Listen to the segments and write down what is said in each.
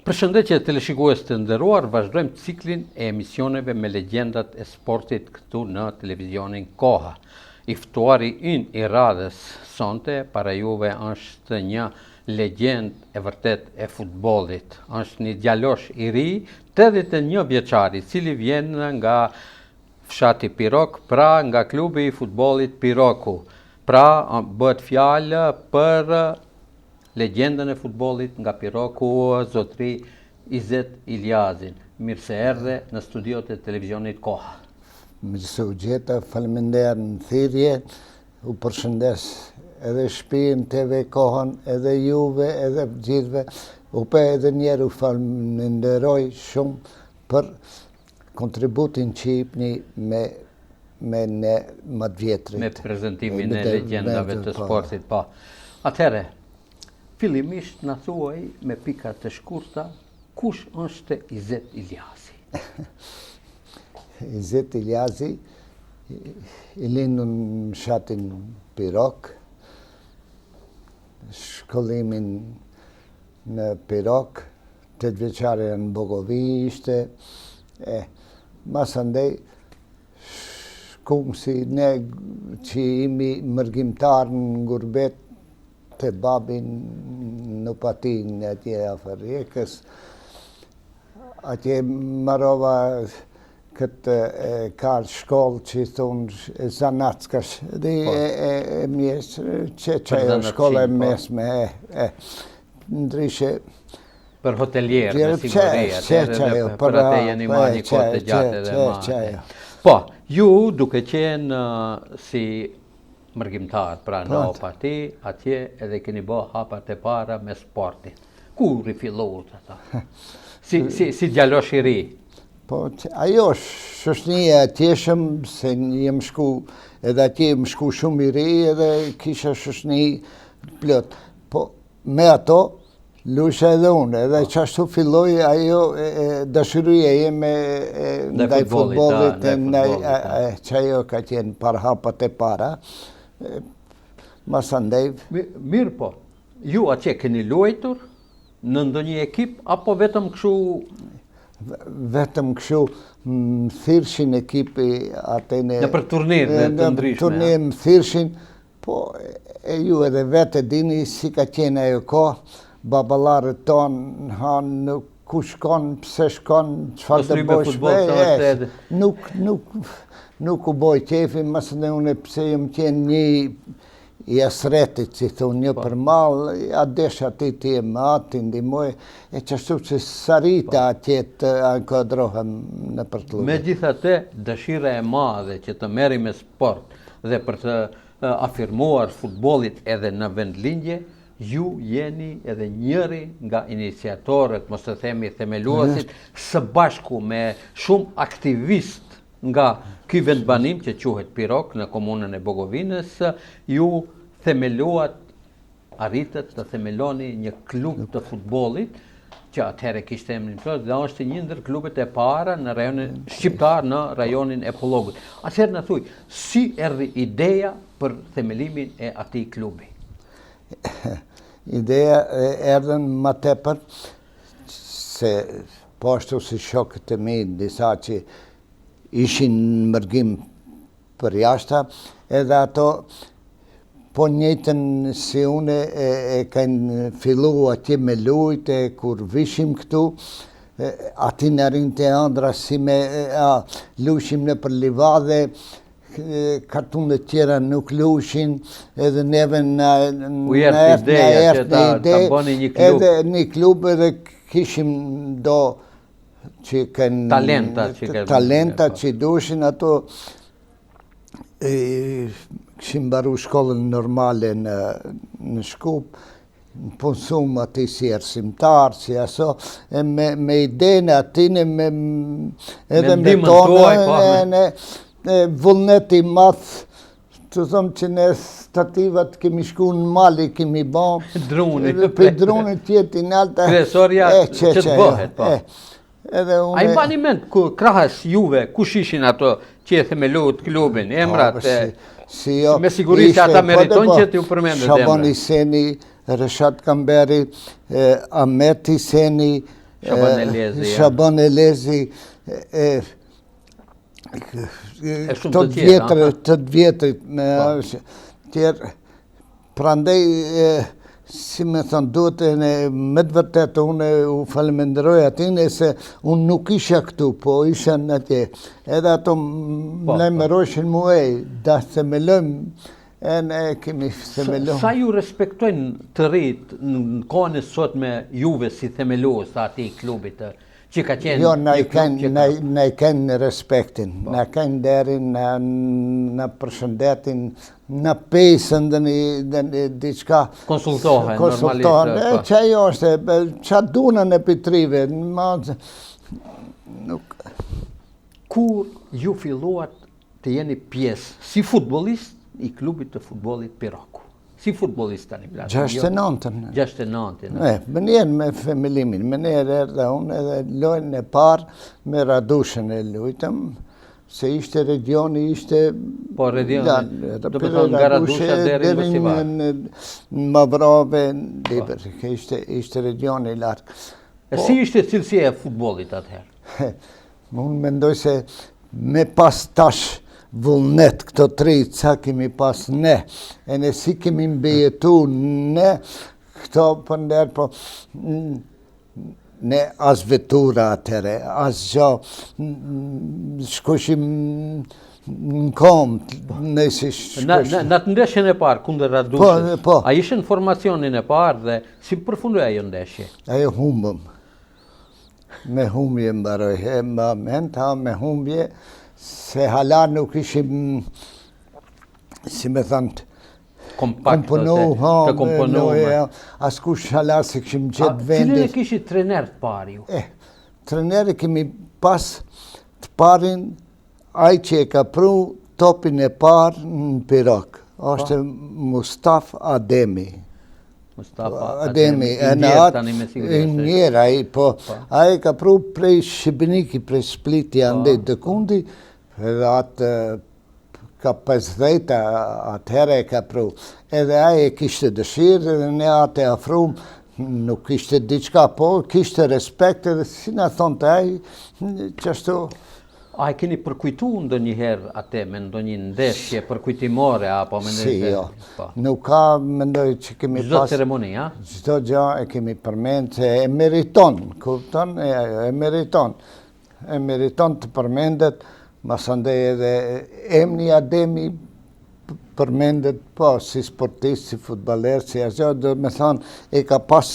Përshëndetje teleshikues të nderuar, vazhdojmë ciklin e emisioneve me legjendat e sportit këtu në televizionin Koha. I ftuari ynë i radhës sonte para juve është një legjend e vërtet e futbollit. Është një djalosh i ri, 81 vjeçar, i cili vjen nga fshati Pirok, pra nga klubi i futbollit Piroku. Pra bëhet fjalë për legjendën e futbollit nga Piroku, zotri Izet Iliazin. Mirë se erdhe në studiot e televizionit Koha. Mirë se u gjeta, faleminderit në thirrje, u përshëndes edhe shtëpinë TV Kohën, edhe juve, edhe gjithve. U pe edhe njerë u falenderoj shumë për kontributin që jepni me ne më të vjetrit. Me prezentimin e legjendave të sportit, po. Atëherë, fillimisht na thuaj me pika të shkurta, kush është Izet Iliazi? Izet Iliazi i lindur në fshatin Pirok, shkollimin në Pirok, 8 vjeçare në Bogovi ishte, masandej shkum si ne që imi mërgjimtar në gurbet të babin në patin atje afër Rjekës, atje marova këtë karë shkollë që i thonë zanatskash, dhe e mjesë që ajo shkolla e mesme, ndryshe për hotelierë në siguria, për atë janë imani kohë të gjatë edhe ma. Po, ju duke qenë si mërgjimtar, pra në opati, atje edhe keni bë hapat e para me sportin. Ku rifillohet ata? Si djalosh i ri? Po, ajo shoqënia e tjeshëm, se jem shku, edhe atje jem shku shumë i ri, edhe kisha shoqëni plot. Po, me ato, lusha edhe unë, edhe qashtu filloj ajo dashuria jeme ndaj futbollit, që ajo ka qenë par hapat e para, masandej. Mirë po, ju atje keni luajtur në ndonjë ekip, apo vetëm kështu? Vetëm kështu më thirrshin ekipi atene. Në për turnirë të ndryshme. Turnirë më thirrshin, po e ju edhe vetë dini si ka qenë ajo kohë, baballarët tonë hanë ku shkon, pse shkon, çfarë të bësh, nuk u boj qefi, mësë une pse jëmë qenë një i asretit, si thonë, një për malë, a desha ati ti e më ati, ndimoj, e qështu që sarita atje të ankodrohem në për të lume. Megjithatë, dëshira e madhe që të merri me sport dhe për të afirmuar futbollit edhe në vendlindje, ju jeni edhe njëri nga iniciatorët, mos të themi themeluesit, së bashku me shumë aktivist nga ky vendbanim që quhet Pirok në komunën e Bogovinës, ju themeluat, arritët të themeloni një klub të futbollit, që atëherë kishte emrin plot, dhe është një ndër klubet e para në rajonin shqiptar në rajonin e Pollogut. Atëherë na thuj, si erdhi ideja për themelimin e atij klubi? Ideja erdhen më tepër se po ashtu si shokët e mi, disa që ishin në mërgjim për jashta, edhe ato po njëjtën si une e kanë fillu atje me lujt, kur vishim këtu, ati në rinë të andra si me lushim në për livadhe, kartunet tjera nuk lushin, edhe neve në ertë një ide, edhe një klub edhe kishim do që kanë talenta që dushin, ato kishim baru shkollën normale në Shkup, në punsum ati si arsimtar, si aso, me idejnë atine, edhe me tonë, vullneti math, të thomë që në stativat kemi shku në mali, kemi bom, për drunit tjeti në alta, kresoria që të bëhet, po. A i bani mend, krahas juve, kush ishin ato që e themeluat klubin, emrat, me siguri që ata meriton që t'ju përmendet emrat. Shaban Iseni, Reshat Kamberi, Ahmet Iseni, Shaban Elezi, ja. Shaban Elezi, shumë të tjerë, të vjetrit me tjerë. Prandaj, si me thënë, duhet me të vërtetë unë u faleminderoj atin se unë nuk isha këtu, po isha në atje. Edhe ato më lajmëroshin muaj, da themelojmë, e ne kemi themeluar. Sa ju respektojnë të rritë në kohën e sot me Juve si themelues të ati klubit që ka qenë? Jo, na i kanë respektin, na kanë derin, na përshëndetin, na pesën dhe diçka. Konsultohen, normalisht. Që ajo është, që dunën e pitrive. Kur ju filluat të jeni pjesë, si futbolist, i klubit të futbolit Piroku? Si futbolist tani? 69-ën. 69-ën. Më njerë me femilimin, më njerë erdha unë edhe lojnë e parë me Radushën e lujtëm, se ishte regioni, ishte... Po, regioni, do të thonë nga Radusha deri në Mosivar. Në Mavrove, ishte regioni lartë. E si ishte cilësia e futbolit atëherë? Unë mendoj se me pas tash vullnet këto tri, ca kemi pas ne, e ne si kemi mbejetu ne, këto përnder, po ne as vetura atëre, as gjo, shkoshim në kom, nësi shkoshim. Në të ndeshjen e parë, kundër Radushës, a ishën formacionin e parë dhe si përfundoj ajo ndeshje? Ajo humbëm, me humbje mbaroj, me humbje, se hala nuk ishim, si me thënë, të komponume. Askush hala se këshim gjithë vendit. Cilën e kishit trener të parë ju? Treneri kemi pas të parin, aj që e ka pru topin e parë në Pirok. Ashtë Mustafa Ademi. Ademi, e në atë njëra, a e ka pru prej Shqipiniki, prej Spliti, andej të kundi, edhe atë ka 50 atëherë e ka pru. Edhe a e kishte dëshirë, edhe ne atë e afrum, nuk kishte diçka, po kishte respekt, edhe si në thonë të aj, qështu... A e keni përkujtu ndë njëherë atë me ndo një ndeshje përkujtimore, apo me ndeshje? Si, jo. Nuk ka, mendoj që kemi pas... Gjdo ceremoni, ja? Gjdo gjë e kemi përmend, se e meriton, kupton, e meriton. E meriton të përmendet, masandej edhe emni Ademi përmendet, po, si sportist, si futbaler, si asjo, dhe me thonë, e ka pas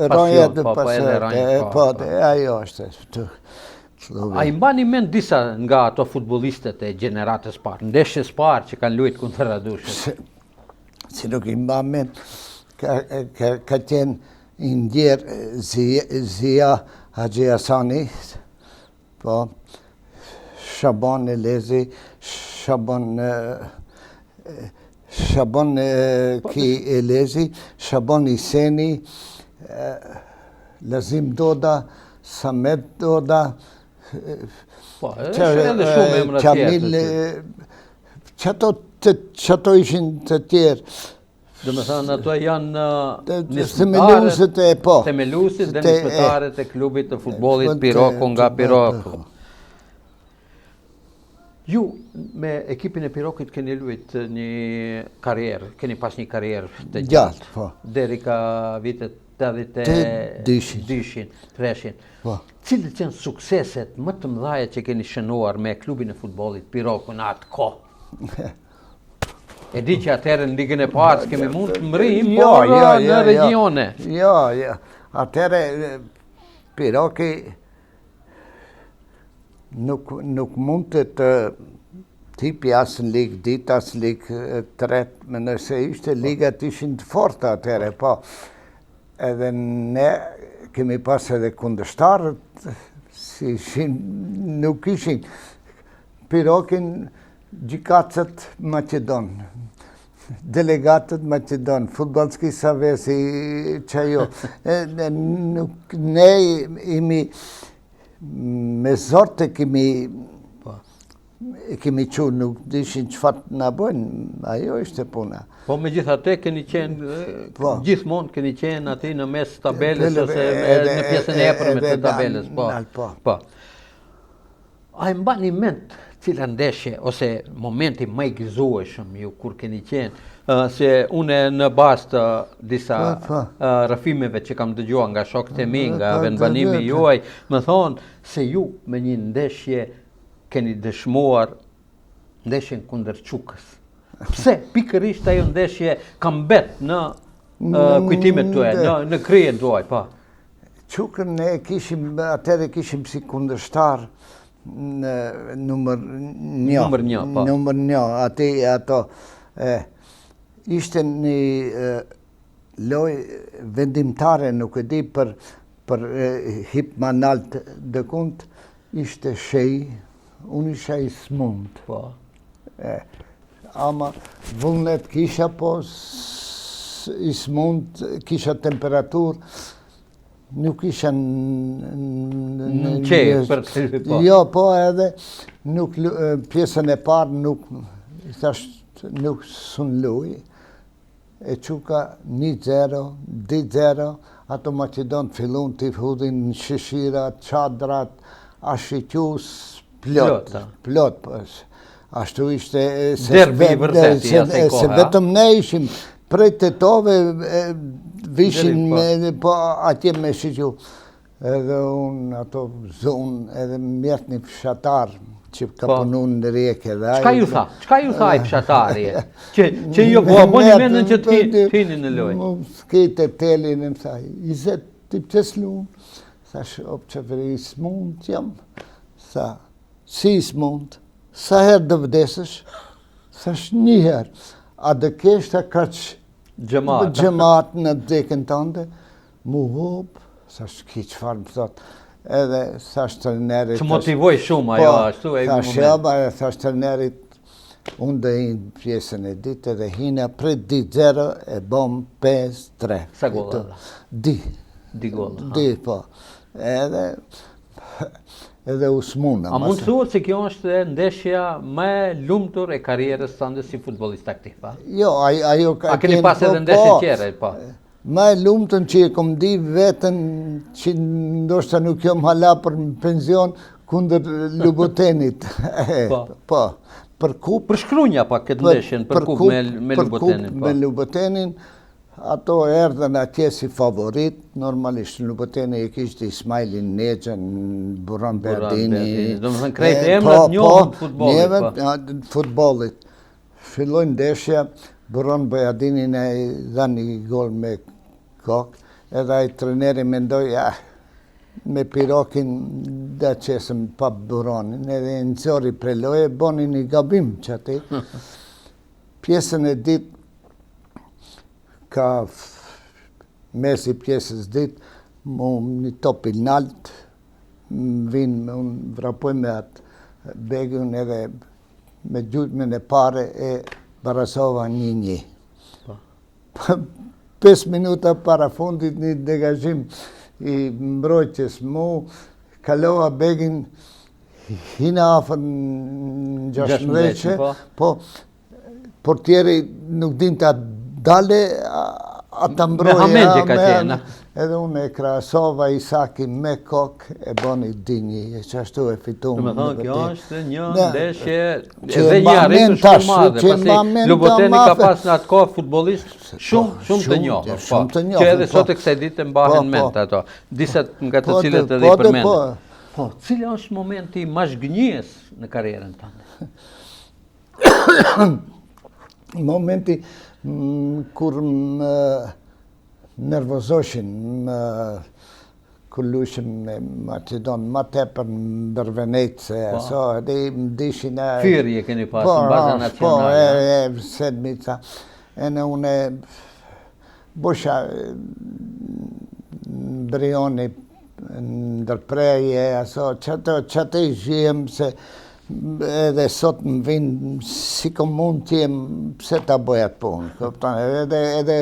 rojët dhe pasërët, po, ajo është të... A i mbani mend disa nga ato futbolistet e gjeneratës parë, ndeshjes parë që kanë lujtë kundër Radushës? Si nuk i mba mend, ka qenë i ndjerë Zia Haxhi Hasani, po, Shaban Elezi, Shaban ki Elezi, Shaban Iseni, Lazim Doda, Samet Doda, Qëto ishin të tjerë. Dhe me thënë, ato janë themelusit dhe nismëtarët e klubit të futbolit Piroku nga Piroku. Ju, me ekipin e Pirokut keni luajt një karierë, keni pas një karierë të gjatë, deri ka vitet 82-shin, 3-shin. Cilët janë sukseset më të mëdhaja që keni shënuar me klubin e futbolit Piroku në atë kohë? E di që atëherë në ligën e parë s'kemi mund të mërim, por në regione. Jo, atëherë Piroki nuk mund të tipi asë në ligë ditë, asë ligë tretë, më nëse ishte ligat ishin të forta atëherë, po. Edhe ne kemi pas edhe kundështarët, si nuk ishin Pirokin gjikacët Macedon, delegatët Macedon, futbolski savesi që jo. Ne imi me zorte kemi kemi qu nuk dishin çfarë na bëjnë, ajo ishte puna. Po megjithatë keni qenë gjithmonë keni qenë aty në mes tabelës ose në pjesën e epërme të tabelës, po. A e mbani mend cila ndeshje ose momenti më i gëzueshëm ju kur keni qenë? Se unë në bazë të disa rrëfimeve që kam dëgjuar nga shokët e mi, nga vendbanimi juaj, më thonë se ju me një ndeshje keni dëshmuar ndeshjen kundër Çukës. Pse pikërisht ajo ndeshje ka mbet në kujtimet tuaja, në krijen tuaj, po. Çukën ne kishim, atëherë kishim si kundërshtar në numër 1. Numër 1, ato ishte një lojë vendimtare, nuk e di për hip më nalt dëkund, ishte shej, unë isha i smund. Po. Ama vullnet kisha, po i smund, kisha temperatur, nuk isha në qejë për të po. Jo, po edhe nuk pjesën e parë nuk sun luj. E Çuka 1-0, 2-0, ato Maqedonë fillun të hudhin në shishira, çadrat, ashqyqus, plot. Ashtu ishte derbi i vërtet, se vetëm ne ishim prej tetove vishin po atje me shiqu. Edhe unë ato zonë edhe mjert një fshatar që ka punu në Rijekë. Çka ju tha i fshatari? Që ju bëni mendën që të hini në lojë? Më skejtë e telin e më thaj, Izet, ti pëtë s'lunë? Thash, op qeveri, s'mund jam. Tha, si s'mund? Sa herë dë vdesësh? Thash, një herë. A dë keshta kaq gjemat në dekën tënde? Mu hop, thash, ki qëfar më thotë. Edhe thash trajnerit... Që motivoj shumë ajo ashtu e moment. Thash trajnerit, unë dhe hinë pjesën e ditë edhe hina prej 2-0 e bom 5-3. Sa golla? Di golla. Di, po. Edhe usmuna. A mund të thuhet se kjo është ndeshja më lumtur e karrierës tënde si futbollist aktiv, pa? Jo, ajo ka... A keni pas edhe ndeshje tjera, po? Ma e lumëtën që e kom di vetën që ndoshta nuk jom hala për penzion kundër Lubotenit. Po, për kup... Përshkrunja pa këtë ndeshjen për kup me Lubotenin. Me Lubotenin, ato erdhen atje si favorit, normalisht Luboteni e kishte Ismailin Nexhën, Buran Beardini. Do më thënë krejt emrat njohën futbollit. Fillojnë ndeshja, Buran Beardini ne dha një gol me kokë, edhe ai treneri mendoj, me Pirokin da qesëm pa Buranin, edhe nëzori pre loje, boni një gabim që ati. Pjesën e dit, ka mesi pjesës dit, mu një topi nalt, vinë, unë vrapoj me atë begun edhe me gjutmen e pare e Barasova 1-1. 5 minuta para fundit një degazhim i mbrojtjes mu, kalova begin hina afër në 16, po portieri nuk din të dale ata mbrojtja. Me hamendje ka qenë. Edhe unë e krasova Isaki me kokë e boni dinji, që ashtu e fitu më. Të me thonë, kjo është një ndeshje edhe një arritur shumë madhe, pasi Luboteni ka pas në atë kohë futbolist shumë të njohur, që edhe sot e kësaj ditë mbahen mend ato, disa nga të cilët edhe i përmend. Po, cili është momenti më zhgënjes në karrierën tënde? Momenti kur më nervozoshin, kur lushim me Maqedonë, ma tepër në Venecë, edhe më dishin... Fyrje keni pas në baza nacionale. Po, sedmica. E në une busha Brioni ndërpreje, që të i zhijem se edhe sot më vinë si kom mund t'jem pse ta bëjat punë. Edhe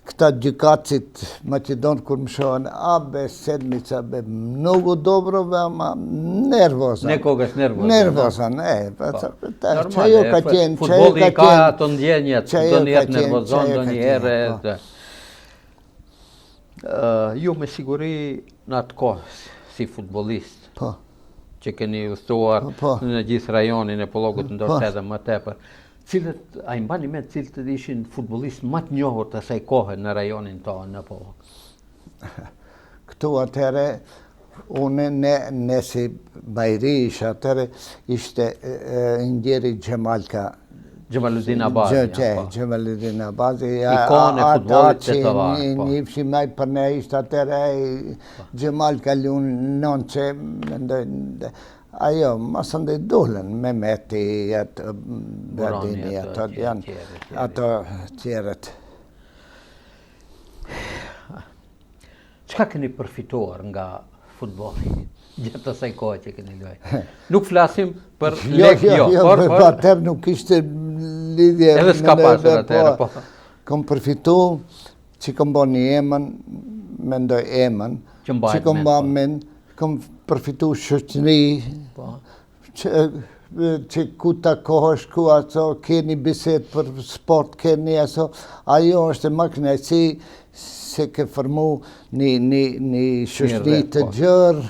këta gjykatësit Maqedon kur më shohen, abe sedmica, be mnogo dobro, ama nervozan. Nekoga është nervozan. Nervozan, Normal, futbolli ka ato ndjenjet, do një jetë nervozon, do një herë. Ju me siguri në atë kohë, si futbolist, që keni udhëtuar në gjithë rajonin e Pollogut, ndoshta edhe më tepër, a i mbani me cilët ishin futbolist më të njohur të asaj kohe në rajonin tonë në Pollok? Këtu atëre, unë ne si bajri isha atëre, ishte ndjeri Gjemaluddin Abazi. Gjemaluddin Abazi. Ikone futbollit të të varë. Një fshimaj për ne ishte atëre, Gjemal Kalun non që mendoj, ajo, mas ndë dulën me meti, atë Berdini, ato tjerët. Çka keni përfituar nga futbolli gjatë asaj kohe që keni luajtur? Nuk flasim për lek, por atëherë nuk ishte lidhje. Edhe s'ka pasur atëherë, po. Kom përfitu, që kom bo një emën, mendoj emën, që kom bo men, kom përfitu shoqëri, që ku takohesh, ku ato, keni biset për sport, keni aso, ajo është më kënaqësi se ke formu një shoqëri të gjerë,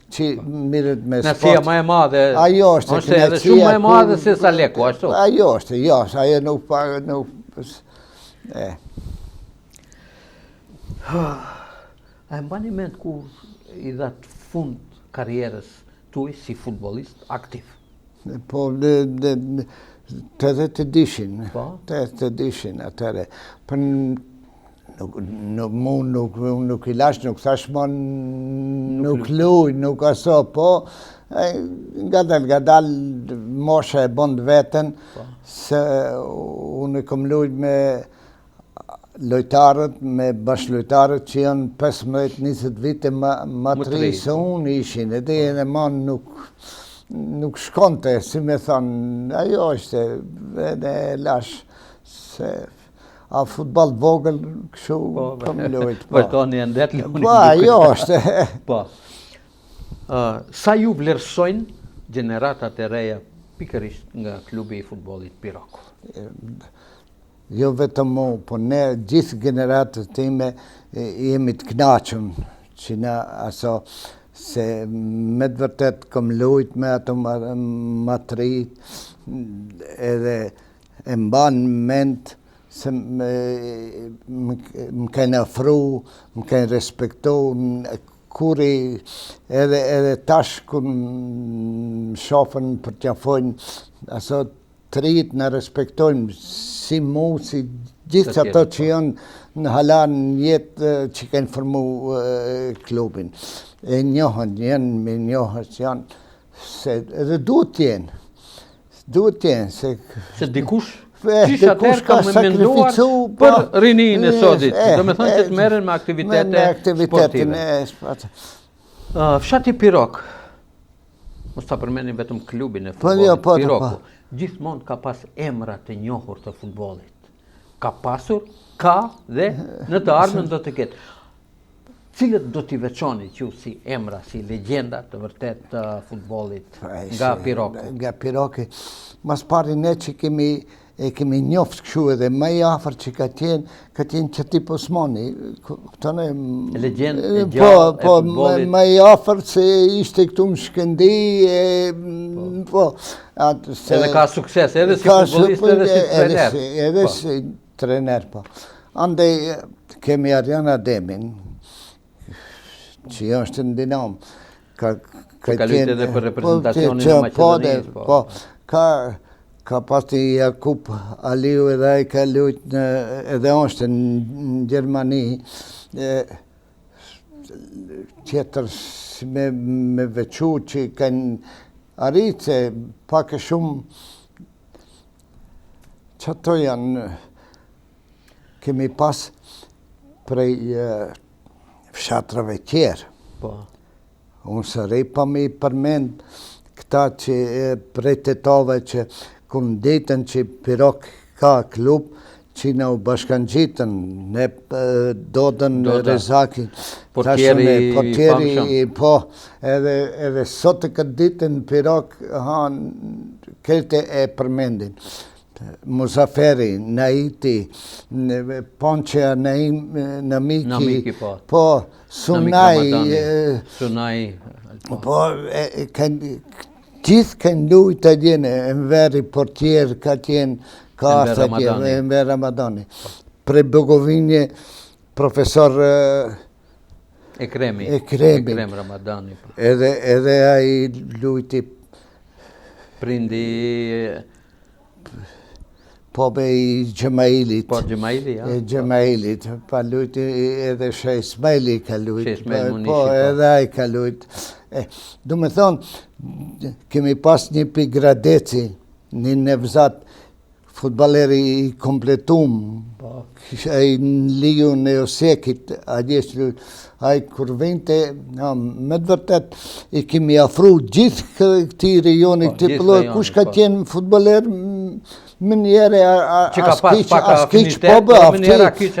që mirët me sport. Kënaqësia më e madhe. Ajo është edhe shumë më e madhe se sa leku, ashtu. Ajo është, jo, ajo nuk A e mbani mend ku i dhat fund karrierës tuaj si futbollist aktiv? Po, të dishin atëre. Për nuk i lash, nuk thash mon, nuk luj, nuk aso, po, nga dal mosha e bond veten, se unë kom luj me lojtarët, me bashkëlojtarët që janë 15-20 vite më të ri se unë ishin, edhe e man nuk shkonte, si me thonë, ajo është, edhe lash, se a futbol vogël, këshu, kom lojt. Vërtoni e ndet luni. Po, ajo është. Po. Sa ju vlerësojnë gjeneratat e reja pikërisht nga klubi i futbollit Piroko? Jo vetëm mu, po ne gjithë generatët time jemi të knaqëm që na aso, se me të vërtet kom lujt me ato më të rit, edhe e mban ment se më kanë afru, më kanë respektu, kuri edhe tash kur më shofën për t'ja fojnë, aso të rrit në respektojnë si mu, si gjithë ato që janë në halan jetë që kanë formu klubin. E njohën, janë me njohës, janë, se edhe duhet t'jenë, se dikush Kisha atëherë ka me menduar për rinin e sotit, do me thonë që të meren me aktivitete sportive. Fshati Pirok, mos ta përmenim vetëm klubin e futbollit Piroku, gjithmonë ka pas emra të njohur të futbollit. Ka pasur, ka dhe në të ardhmen do të ketë. Cilët do t'i veçoni që si emra, si legjenda të vërtet të futbollit nga Piroku? Nga Piroku, mas pari ne që kemi njoftë këshu edhe më i afër që ka qenë Qëtip Osmani. Legjend e gjallë e futbollit. Më i afër se ishte këtu më Shkëndi. Edhe ka sukses, edhe si futbolist, edhe si trener. Edhe si trener, po. Andej kemi Arjan Ademin, që është në Dinamo. Ka luajtur edhe për reprezentacionin e Maqedonisë. Ka pati Jakub Aliu edhe ai ka luajtur edhe është në Gjermani. Tjetër me veçu që kanë arritë se pak e shumë që ato janë kemi pas prej fshatrave tjerë. Unë së ripa mi përmend këta që prej tetove që kun ditën që Pirok ka klub që në u bashkangjitën, ne Dodën Rezaki, portieri po, edhe sot të këtë ditën Pirok, kelte e përmendin. Muzaferi, Naiti, Ponqea, Namiki, po, Sunaj, po, gjithë kanë lujt të djene, Enveri portier, ka tjenë, ka ashtë të tjenë, Enver Ramadani. Pre Bogovinje, profesor Ekrem Ramadani. Edhe ai lujti prindi po be i Gjemailit. Po Gjemaili, ja. Gjemailit, pa lujti edhe Sheh Ismaili ka lujt. Sheh Ismail Munishi, po. Edhe ai ka lujt. Du me thonë, kemi pas një Pigradeci, një Nevzat, futbaleri i kompletum, ai në ligën e Osekit, ai kur vinte, me të vërtet, i kemi afru gjithë këti rejoni, këti pëlloj, kush ka qenë futbaler, më njere askiq pobe, më njere akiq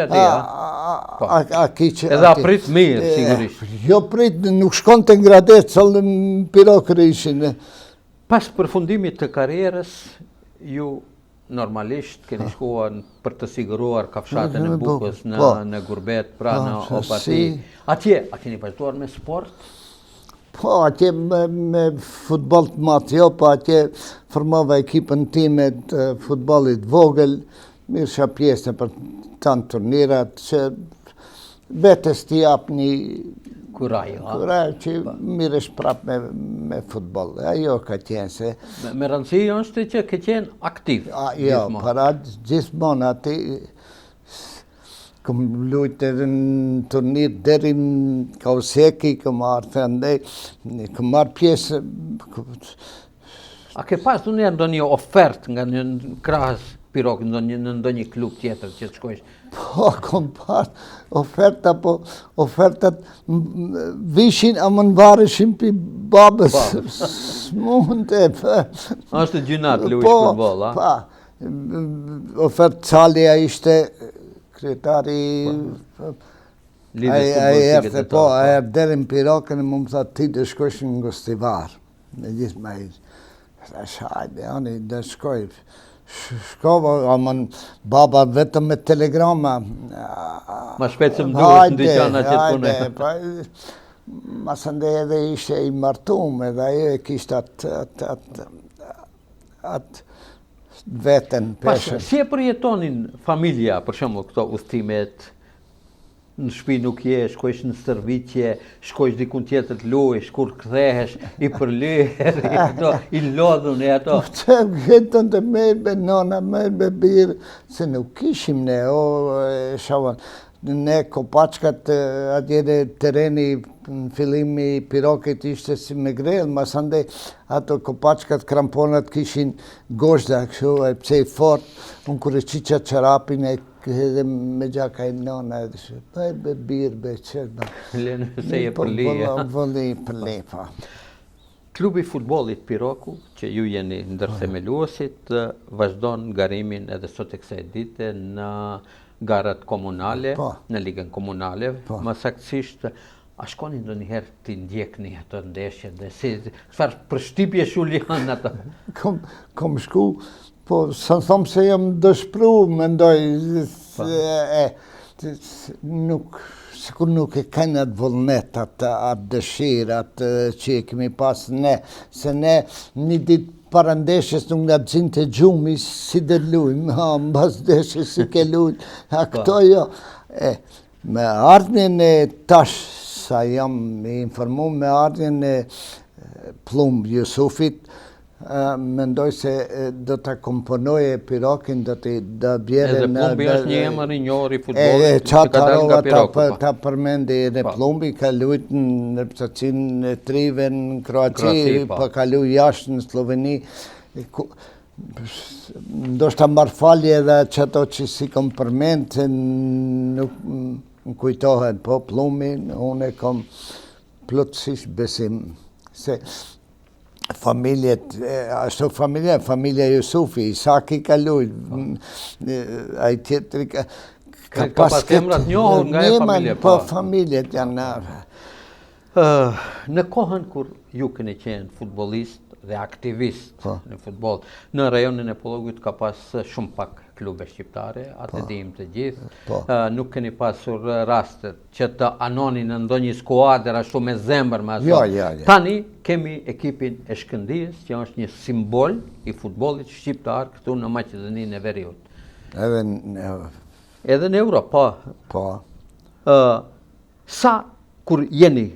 ati, edhe aprit mirë, sigurisht. Jo prit, nuk shkon të Ngradec, sëllë në Pirokër ishin. Pas përfundimit të karierës, ju normalisht keni shkuar për të siguruar kafshatën e Bukës në Gurbet, pra në Opati. Atje, a keni vazhduar me sport? Po, atje me futbol të matë, jo, po atje formova ekipën time të futbolit vogël, mirë shë pjesë për tanë turnirat, që vetës t'i jap një kuraj, që mirë është prap me futbol. Ajo ka qenë se... Me rëndësi është që ke qenë aktiv? Jo, para gjithmonë ati... Këm lujtë edhe në turnir deri në Kauseki, këm arë të ndej, këm arë pjesë... A ke pas të njerë ndo një ofert nga një krahës Pirok, në ndo një klub tjetër që të shkojsh? Po, kom pas oferta, po ofertat vishin a më nëvarëshin për babës. Mund e për... Ashtë gjynat lujsh futbol, a? Pa, ofert Calja ishte... Kretari, a erë po, a erë deri në Pirokën, më tha ti dhe shkojsh në Gostivar. Me gjithë ma i, shajde, ani dhe shkoj. Shkova, amën baba vetëm me telegrama. Ma shpetë se më duhet në dyqana që të punë. Ma së ndë edhe ishe i martum, edhe ajo e kishtë atë vetën peshe. Si e përjetonin familja, për shumë këto udhëtimet, në shtëpi nuk je, shkojsh në stërviqje, shkojsh dikun tjetër të luajsh, kur kthehesh, i përlyher, i lodhun e ato. Po që jetën të merbe nona, merbe birë, se nuk kishim ne, shavon. Ne Kopaqkat, atjere tereni në fillimi Pirokit ishte si me grellë, ma sande ato Kopaqkat kramponat kishin goshda, kështu e pse i fort, unë kërë qiqa qarapin e edhe me gjaka i nona, edhe shë, be birë, be qërba. Lënë se je përli, ja. Vëlli përli, pa. Klubi futbolit Piroku, që ju jeni ndërthemeluesit, vazhdon garimin edhe sot e kësaj dite në garat komunale, në ligën komunale, më saktësisht, a shkoni ndo njëherë t'i ndjekni ato ndeshje, dhe si, çfarë përshtypje shuli janë ato? Kom shku, po së në thomë se jam dëshpru, mendoj, nuk, sikur nuk e kanë atë vullnet, atë dëshirë, atë që e kemi pas ne, se ne një ditë parandeshës nuk nga gjin të gjumi si dhe lujmë, në bas deshës si ke lujmë, a këto jo. Me ardhjen e tash, sa jam informu, me ardhjen e Plumb Jusufit, mendoj se do të komponoje Pirokin, do të bjere në... Edhe Plumbi është një emër i njohur i futbolit, që ka dalë nga Piroku. Ta përmendi edhe Plumbi, ka lujt në reprezentacin e trive në Kroaci, pa ka luj jashtë në Sloveni. Ndoshta marrë falje edhe që ato që si kom përmend, nuk më kujtohet, po Plumbi, unë e kom plotësisht besim. Se familjet, ashtu familja Jusufi, Isaki ka luj, ai tjetëri ka pas emrat njohur nga e familje. Po, familjet janë. Në kohën kur ju keni qenë futbolist dhe aktivist në futbol, në rajonin e Pollogut ka pas shumë pak klube shqiptare, atë dim të gjithë. Nuk keni pasur rastet që të anonin në ndonjë skuadër ashtu me zemër me ato. Tani kemi ekipin e Shkëndijës, që është një simbol i futbollit shqiptar këtu në Maqedoninë e Veriut. Edhe në Europë, po. Sa kur jeni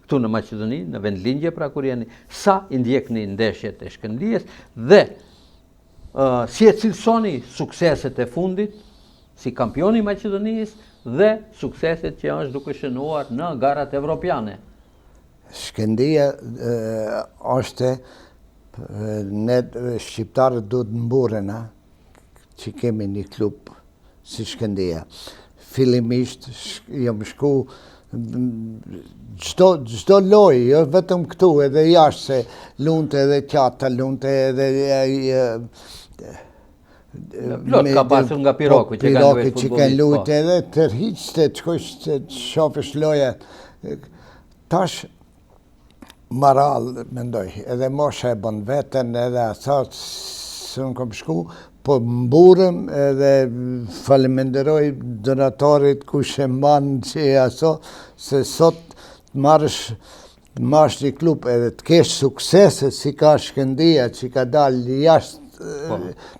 këtu në Maqedoni, në vendlindje pra kur jeni, sa i ndjekni ndeshjet e Shkëndijës dhe si e cilësoni sukseset e fundit si kampioni i Maqedonisë dhe sukseset që është duke shënuar në garat evropiane? Shkëndija është, ne shqiptarët duhet mburena që kemi një klub si Shkëndija. Fillimisht jam shku çdo lojë, jo vetëm këtu, edhe jashtë, se lunte edhe Qata, lunte edhe Plot ka pasur nga Piroku që kanë luajtur edhe tërhiqte të shkosh të shohësh loja. Tash marrall mendoj, edhe mosha e bën veten, edhe ata s'un kam shku, po mburëm edhe faleminderoj donatorit kush e mban që aso, se sot marrësh një klub edhe të kesh suksese si ka Shkëndija që ka dalë jashtë,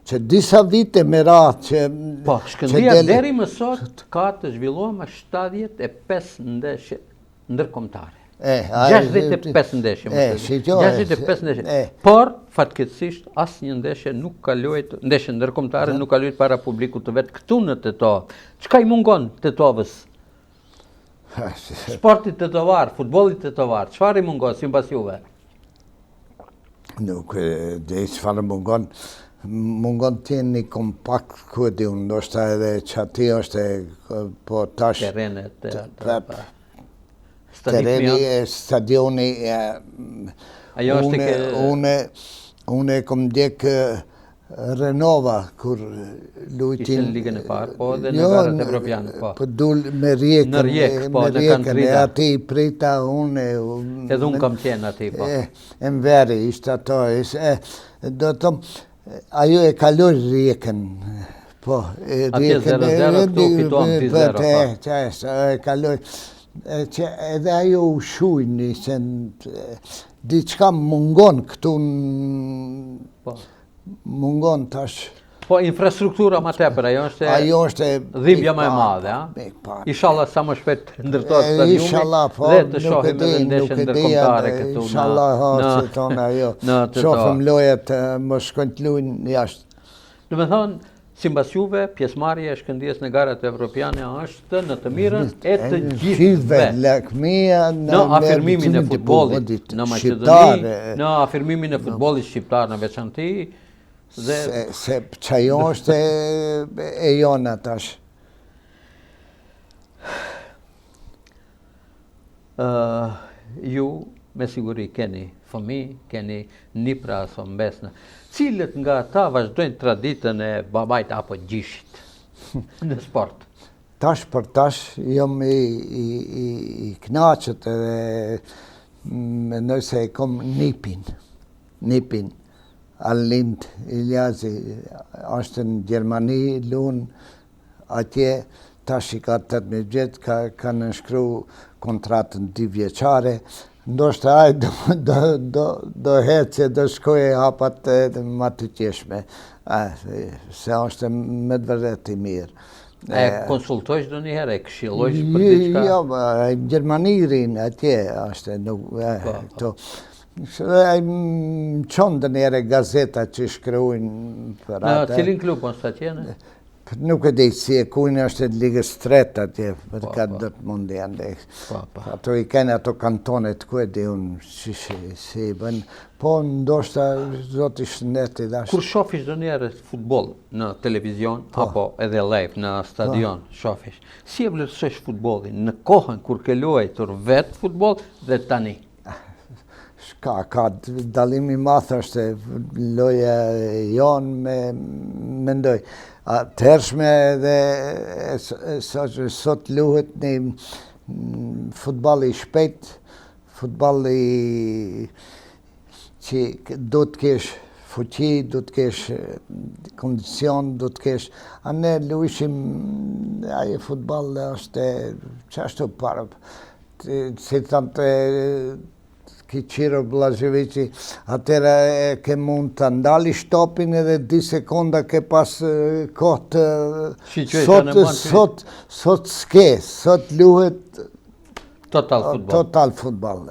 që disa vite me radhë që... Po, Shkëndija deri më sot ka të zhvilluar me 75 ndeshje ndërkombëtare. 65 ndeshje. 65 ndeshje. Por, fatkeqësisht, asnjë ndeshje nuk ka luajtur, ndeshje ndërkombëtare nuk ka luajtur para publikut të vet këtu në Tetovë. Çka i mungon Tetovës? Sportit tetovar, futbollit tetovar, çfarë i mungon sipas juve? Nuk dhe çfarë mungon të jenë një kompakt, ku e di unë, ndoshta edhe që ati është, po tash... Terenet, tereni e stadioni, une kom ndjek Renova, kur lujtin... Ishte në ligën e parë, po dhe në garat evropiane, po. Po dul me Rijekën, në Rijekë, po, në Kantrida. Ati prita une... Edhe unë kam qenë ati, po. E më veri, ishte ato, do të ajo e kaloj Rijekën, po. Atje 0-0, këtu fituam 3-0, po. E kaloj, edhe ajo u shujnë, diçka mungon këtu, mungon tash. Po, infrastruktura ma tepër, ajo është dhimbja më e madhe, a? Inshallah sa më shpejt ndërtohet stadiumi dhe të shohim edhe ndeshjen ndërkombëtare këtu në shohim lojat më shkojnë të luajnë jashtë. Do të thonë, sipas juve, pjesëmarrja e Shkëndijës në garat evropiane është në të mirën e të gjithëve. Në afirmimin e futbollit në Maqedoni, në afirmimin e futbollit shqiptar në veçanti. Se qajo është e jona tash. Ju me siguri keni fëmijë, keni nipra aso mbesna. Cilët nga ata vazhdojnë traditën e babait apo gjishit në sport? Tash për tash jam i kënaqur edhe mendoj se kom nipin. Alind Iljazi është në Gjermani, lunë atje, tash i ka 18 vjetë, ka nënshkru kontratën 2 vjeçare, ndoshta ai do hece, do shkojë hapat më të qeshme, se është me të vërtet i mirë. E konsultojsh do njëherë, e këshillojsh për diçka? Jo, në Gjermani rinë atje, është këto. Më qonë dë njëre gazeta që shkruajnë për atë. Në cilin klub është atjene? Nuk e di si e kujnë është e ligës tretë atje, për ka Dortmund janë. Ato i kene ato kantonet, ku e di unë si bënë. Po ndoshta zoti shëndeti dash. Kur shofish do njerë futbol në televizion, apo edhe live në stadion, shofish, si e vlerësosh futbolin në kohën kur ke luajtur vetë futbol dhe tani? Ka dalimi madh është loja jonë me mendoj. Atëhershme dhe sot luhet një futballi i shpejt, futballi që do të kesh fuqi, do të kesh kondicion, do të kesh... A ne luishim, ajo futball është qashtu para. Si tante Qiro Blaževići, atëra ke mund të ndali shtopin edhe 2 sekonda ke pas kohë. Sot s'ke, sot luhet total futball.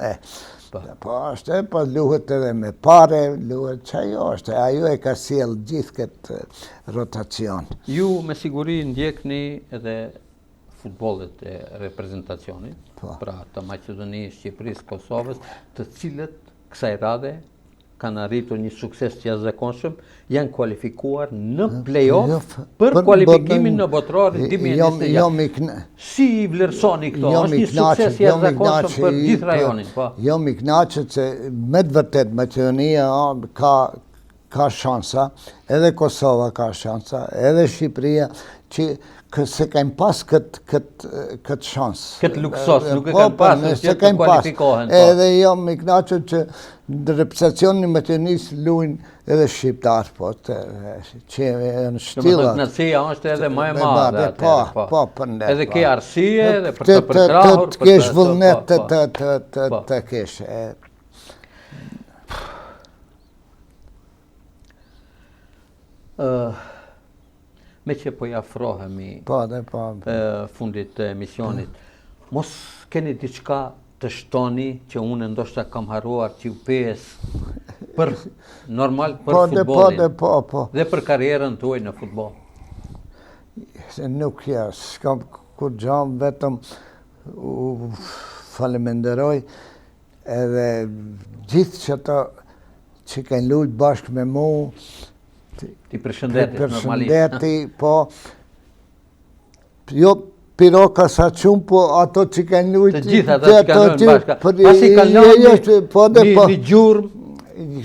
Po është, po luhet edhe me pare, luhet që ajo e ka sjell gjithë këtë rotacion. Ju me siguri ndjekni edhe futbollet e reprezentacionit, pra të Maqedonisë, Shqipërisë, Kosovës, të cilët kësaj radhe kanë arritur një sukses të jashtëzakonshëm, janë kualifikuar në play-off për kualifikimin në botrorin 2021. Si i vlerësoni këto? Është një sukses i jashtëzakonshëm për gjithë rajonin. Jo mi kënaqet se me të vërtet Maqedonia ka shansa, edhe Kosova ka shansa, edhe Shqipëria, që se kanë pas këtë shansë. Këtë luksos, nuk e kanë pasur që të kualifikohen. Edhe jo më kënaqet që në reprezentacionin e Maqedonisë luajnë edhe shqiptarë, po, që në shtilla. Kënaqësia është edhe më e madhe atëherë. Po, përndet. Edhe ke arsye edhe për të përkrahur. Të kesh vullnet të kesh. Me që po jafrohemi fundit të emisionit, mos keni diçka të shtoni që unë ndoshta kam harruar që u pesë për normal për futbollin dhe për karrierën tuaj në futboll? Se nuk s'kam kur gjam, vetëm u faleminderoj edhe gjithë që ata që kanë luajtur bashkë me mu, ti përshëndetit normalisht. Përshëndeti, po, jo piroka sa qumë, po ato që kanë luajtur. Të gjitha ata që kanë luajtur bashka. Pasi kanë luajtur një gjurmë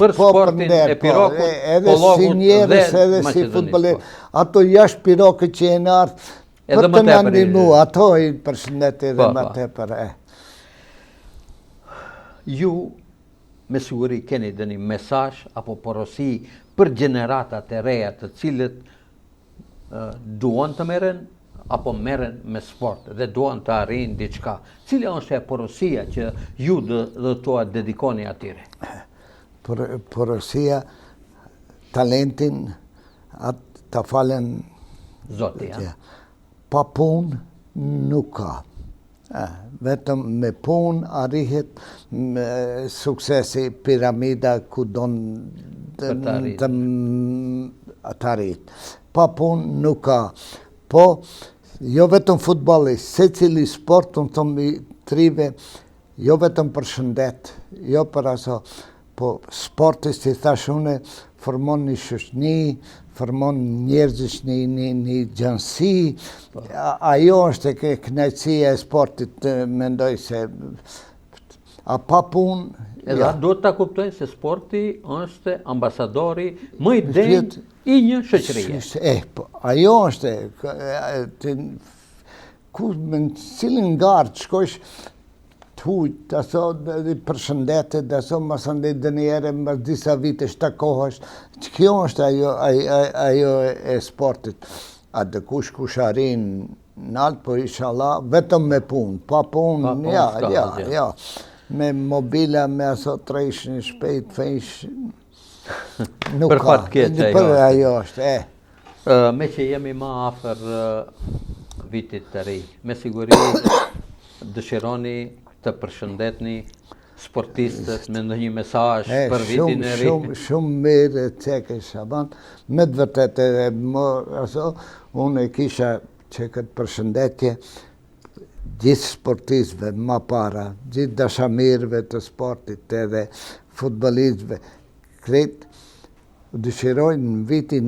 për sportin e pirokut, edhe si njerëz, edhe si futbollir. Ato jashtë pirokët që janë ardhur për të na ndihmuar, ato i përshëndeti edhe më tepër. Ju me siguri keni dhe një mesazh apo porosi për gjeneratat e reja të cilët duan të merren apo merren me sport dhe duan të arrijnë diçka. Cila është e porosia që ju do t'ua dedikoni atyre? Porosia, talentin, ta falen Zoti. Pa punë nuk ka. Vetëm me punë arrihet suksesi, piramida ku don të arrit. Pa punë nuk ka. Po, jo vetëm futbolli, secili sport, unë thëmë trive, jo vetëm për shëndet, jo për aso, po sportis të thashune formon një shoqni, formon njerëzish një gjënsi. Ajo është e kënaqësia e sportit, mendoj se a pa punë. Edhe do të kuptojnë se sporti është ambasadori më i denjë i një shoqërie. Ajo është, ku në cilin garë të shkosh të hujtë, aso përshëndetet, aso masandej dhe njere më disa vite shtakohesh, që kjo është ajo e sportit. A dhe kush arrin në altë, po inshallah, vetëm me punë, pa punë, ja. Me mobila, me aso trejsh një shpejt, fejsh, nuk ka. Për fatë keqe ajo është. Me që jemi ma afër vitit të ri, me siguri dëshironi të përshëndetni sportistët me ndonjë mesazh për vitin e ri. Shumë mirë Ceke Shaban, me të vërtet unë e kisha që këtë përshëndetje gjithë sportistëve ma para, gjithë dashamirëve të sportit edhe futbolistëve. Kretë dëshirojnë në vitin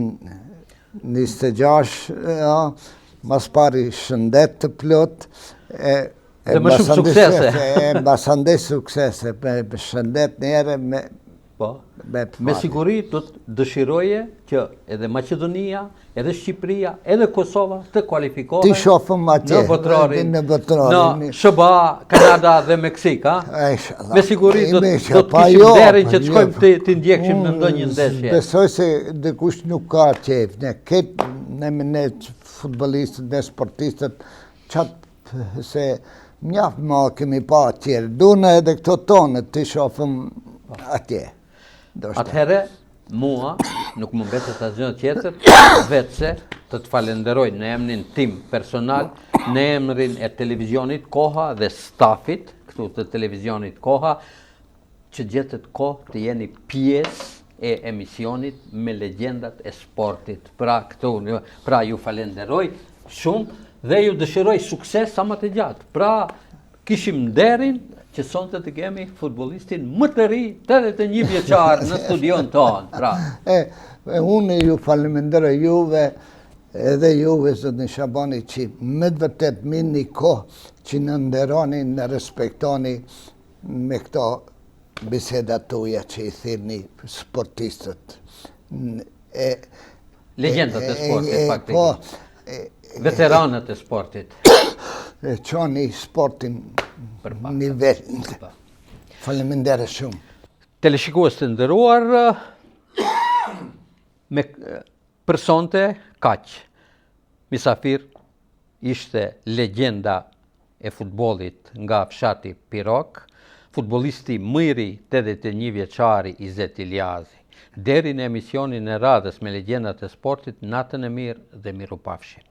26, mas pari shëndet të plot, Dhe më shumë suksese. Mbasandej suksese, shëndet njerë me... Me siguri do të dëshiroje që edhe Maqedonia, edhe Shqipëria, edhe Kosova të kualifikohen Ti shofëm atje, në botrorin, në SBA, Kanada dhe Meksik, Me siguri do të kishim derin që të shkojmë të ndjekshim në ndonjë ndeshje. Besoj se dikush nuk ka qef, ne futbolistët, ne sportistët, qatë se mjaftë ma kemi pa atjerë, dune edhe këto tonë të shofëm atje. Atëhere, mua nuk më mbetet asgjë tjetër, vetëse të të falenderoj në emrin tim personal, në emrin e televizionit Koha dhe stafit këtu të televizionit Koha, që gjetët kohë të jeni pjesë e emisionit me legjendat e sportit. Pra ju falenderoj shumë dhe ju dëshiroj sukses sa më të gjatë. Pra kishim nderin që sonte të kemi futbolistin më të ri, 81 vjeçar në studion tonë. Unë ju faleminderoj juve, edhe juve zotni Shabani, që me të vërtet minni kohë që në nderoni, në respektoni me këto bisedat tuja që i thirni sportistët. Legendat e sportit, faktikisht. Veteranët e sportit. Qoni sportin nivel. Faleminderit shumë. Teleshikues të nderuar, me përsonte kaq. Misafir ishte legjenda e futbollit nga fshati Pirok, futbollisti më i ri 81 vjeçari Izet Iliazi. Deri në emisionin e radhës me legjendat e sportit, natën e mirë dhe mirupafshim.